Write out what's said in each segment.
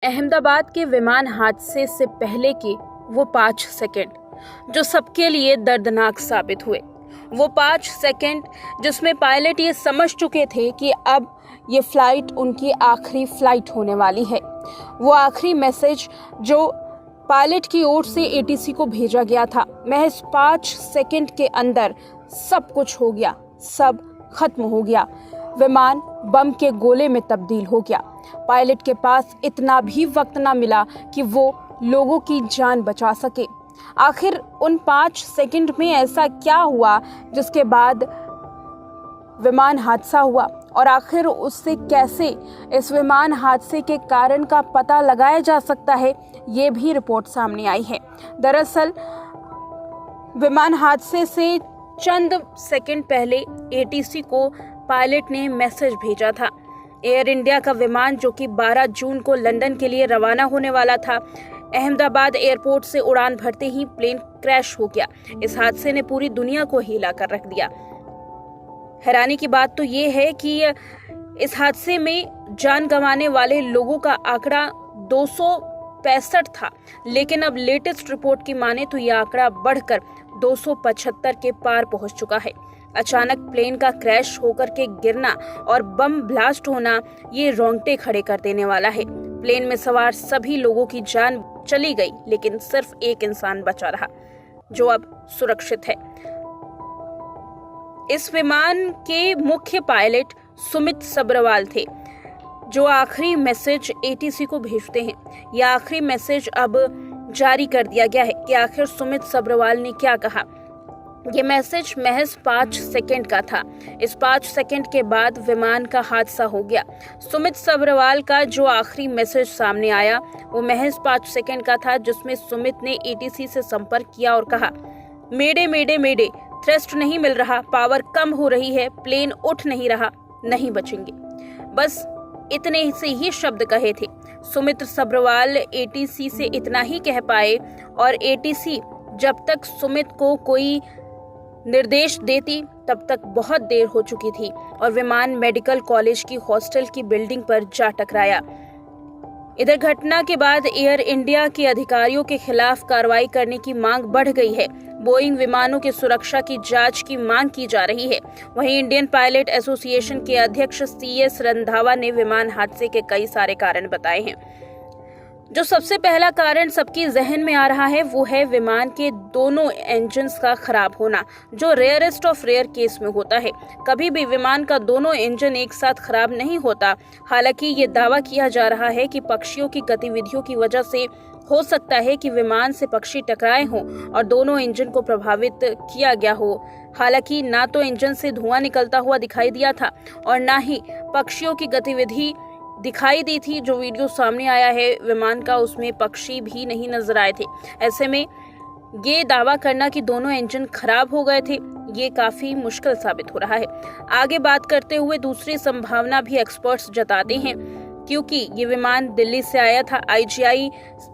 अहमदाबाद के विमान हादसे से पहले के वो 5 सेकंड जो सबके लिए दर्दनाक साबित हुए। वो 5 सेकंड जिसमें पायलट ये समझ चुके थे कि अब ये फ्लाइट उनकी आखिरी फ्लाइट होने वाली है। वो आखिरी मैसेज जो पायलट की ओर से एटीसी को भेजा गया था, महज 5 सेकंड के अंदर सब कुछ हो गया, सब खत्म हो गया। विमान बम के गोले में तब्दील हो गया। पायलट के पास इतना भी वक्त ना मिला कि वो लोगों की जान बचा सके। आखिर उन 5 सेकंड में ऐसा क्या हुआ जिसके बाद विमान हादसा हुआ, और आखिर उससे कैसे इस विमान हादसे के कारण का पता लगाया जा सकता है, ये भी रिपोर्ट सामने आई है। दरअसल विमान हादसे से चंद सेकंड पहले एटीसी को पायलट ने मैसेज भेजा था। एयर इंडिया का विमान जो कि 12 जून को लंदन के लिए रवाना होने वाला था, अहमदाबाद एयरपोर्ट से उड़ान भरते ही प्लेन क्रैश हो गया। इस हादसे ने पूरी दुनिया को हिला कर रख दिया। हैरानी की बात तो ये है कि इस हादसे में जान गंवाने वाले लोगों का आंकड़ा 265 था, लेकिन अब लेटेस्ट रिपोर्ट की माने तो यह आंकड़ा बढ़कर 275 के पार पहुंच चुका है। अचानक प्लेन का क्रैश होकर के गिरना और बम ब्लास्ट होना ये रोंगटे खड़े कर देने वाला है। प्लेन में सवार सभी लोगों की जान चली गई, लेकिन सिर्फ एक इंसान बचा रहा जो अब सुरक्षित है। इस विमान के मुख्य पायलट सुमित सब्रवाल थे, जो आखिरी मैसेज एटीसी को भेजते हैं। यह आखिरी मैसेज अब जारी कर दिया गया है कि आखिर सुमित सब्रवाल ने क्या कहा। ये मैसेज महज 5 सेकंड का था। इस 5 सेकंड के बाद विमान का हादसा हो गया। सुमित सब्रवाल का जो आखिरी मैसेज सामने आया वो महज 5 सेकंड का था, जिसमें सुमित ने एटीसी से संपर्क किया और कहा, मेडे मेडे मेडे, थ्रस्ट नहीं मिल रहा, पावर कम हो रही है, प्लेन उठ नहीं रहा, नहीं बचेंगे। बस इतने से ही शब्द कहे थे। सुमित सब्रवाल एटीसी से इतना ही कह पाए, और एटीसी जब तक सुमित को कोई निर्देश देती तब तक बहुत देर हो चुकी थी और विमान मेडिकल कॉलेज की हॉस्टल की बिल्डिंग पर जा टकराया। इधर घटना के बाद एयर इंडिया के अधिकारियों के खिलाफ कार्रवाई करने की मांग बढ़ गई है। बोइंग विमानों की सुरक्षा की जांच की मांग की जा रही है। वहीं इंडियन पायलट एसोसिएशन के अध्यक्ष CS रंधावा ने विमान हादसे के कई सारे कारण बताए हैं। जो सबसे पहला कारण सबकी जहन में आ रहा है वो है विमान के दोनों इंजन्स का खराब होना, जो रेयरेस्ट ऑफ रेयर केस में होता है। कभी भी विमान का दोनों इंजन एक साथ खराब नहीं होता। हालांकि ये दावा किया जा रहा है कि पक्षियों की गतिविधियों की वजह से हो सकता है कि विमान से पक्षी टकराए हों और दोनों इंजन को प्रभावित किया गया हो। हालांकि ना तो इंजन से धुआं निकलता हुआ दिखाई दिया था और ना ही पक्षियों की गतिविधि दिखाई दी थी। जो वीडियो सामने आया है विमान का, उसमें पक्षी भी नहीं नजर आए थे। ऐसे में ये दावा करना कि दोनों इंजन खराब हो गए थे, ये काफी मुश्किल साबित हो रहा है। आगे बात करते हुए दूसरी संभावना भी एक्सपर्ट्स जताते हैं, क्योंकि ये विमान दिल्ली से आया था। IGI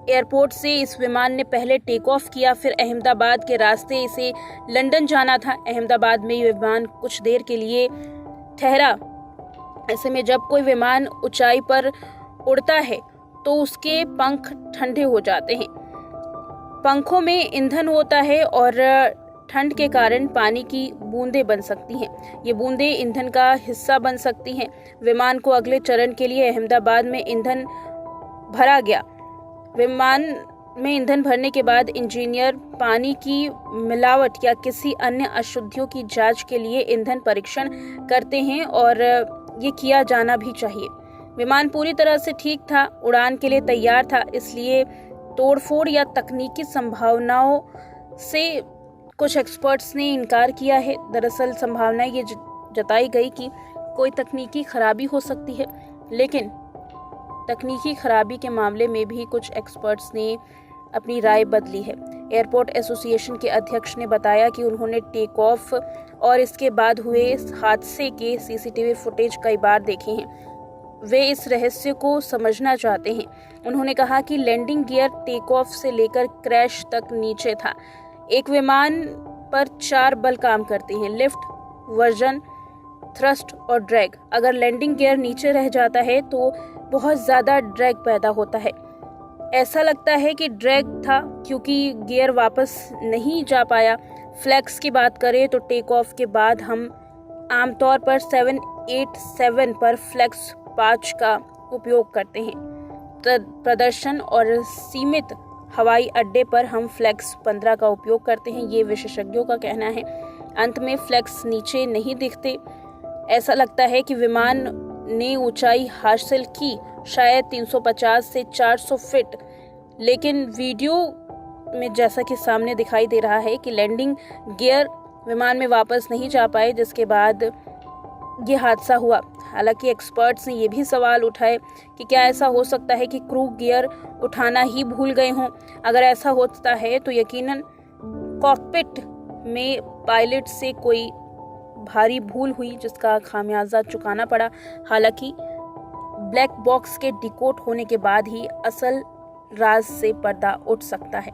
एयरपोर्ट से इस विमान ने पहले टेक ऑफ किया, फिर अहमदाबाद के रास्ते इसे लंदन जाना था। अहमदाबाद में ये विमान कुछ देर के लिए ठहरा। ऐसे में जब कोई विमान ऊंचाई पर उड़ता है तो उसके पंख ठंडे हो जाते हैं। पंखों में ईंधन होता है और ठंड के कारण पानी की बूंदें बन सकती हैं। ये बूंदें ईंधन का हिस्सा बन सकती हैं। विमान को अगले चरण के लिए अहमदाबाद में ईंधन भरा गया। विमान में ईंधन भरने के बाद इंजीनियर पानी की मिलावट या किसी अन्य अशुद्धियों की जांच के लिए ईंधन परीक्षण करते हैं, और ये किया जाना भी चाहिए। विमान पूरी तरह से ठीक था, उड़ान के लिए तैयार था, इसलिए तोड़फोड़ या तकनीकी संभावनाओं से कुछ एक्सपर्ट्स ने इनकार किया है। दरअसल संभावना ये जताई गई कि कोई तकनीकी खराबी हो सकती है, लेकिन तकनीकी खराबी के मामले में भी कुछ एक्सपर्ट्स ने अपनी राय बदली है। एयरपोर्ट एसोसिएशन के अध्यक्ष ने बताया कि उन्होंने टेक ऑफ और इसके बाद हुए हादसे के CCTV फुटेज कई बार देखे हैं। वे इस रहस्य को समझना चाहते हैं। उन्होंने कहा कि लैंडिंग गियर टेक ऑफ से लेकर क्रैश तक नीचे था। एक विमान पर 4 बल काम करते हैं, लिफ्ट, वर्जन, थ्रस्ट और ड्रैग। अगर लैंडिंग गियर नीचे रह जाता है तो बहुत ज़्यादा ड्रैग पैदा होता है। ऐसा लगता है कि ड्रैग था क्योंकि गियर वापस नहीं जा पाया। फ्लैक्स की बात करें तो टेक ऑफ के बाद हम आमतौर पर 787 पर फ्लैक्स 5 का उपयोग करते हैं। प्रदर्शन और सीमित हवाई अड्डे पर हम फ्लैक्स 15 का उपयोग करते हैं, ये विशेषज्ञों का कहना है। अंत में फ्लैक्स नीचे नहीं दिखते। ऐसा लगता है कि विमान ने ऊंचाई हासिल की, शायद 350 से 400 फीट, लेकिन वीडियो में जैसा कि सामने दिखाई दे रहा है कि लैंडिंग गियर विमान में वापस नहीं जा पाए, जिसके बाद ये हादसा हुआ। हालांकि एक्सपर्ट्स ने ये भी सवाल उठाए कि क्या ऐसा हो सकता है कि क्रू गियर उठाना ही भूल गए हों। अगर ऐसा होता है तो यकीनन कॉकपिट में पायलट से कोई भारी भूल हुई जिसका खामियाजा चुकाना पड़ा। हालांकि ब्लैक बॉक्स के डिकोड होने के बाद ही असल राज से पर्दा उठ सकता है।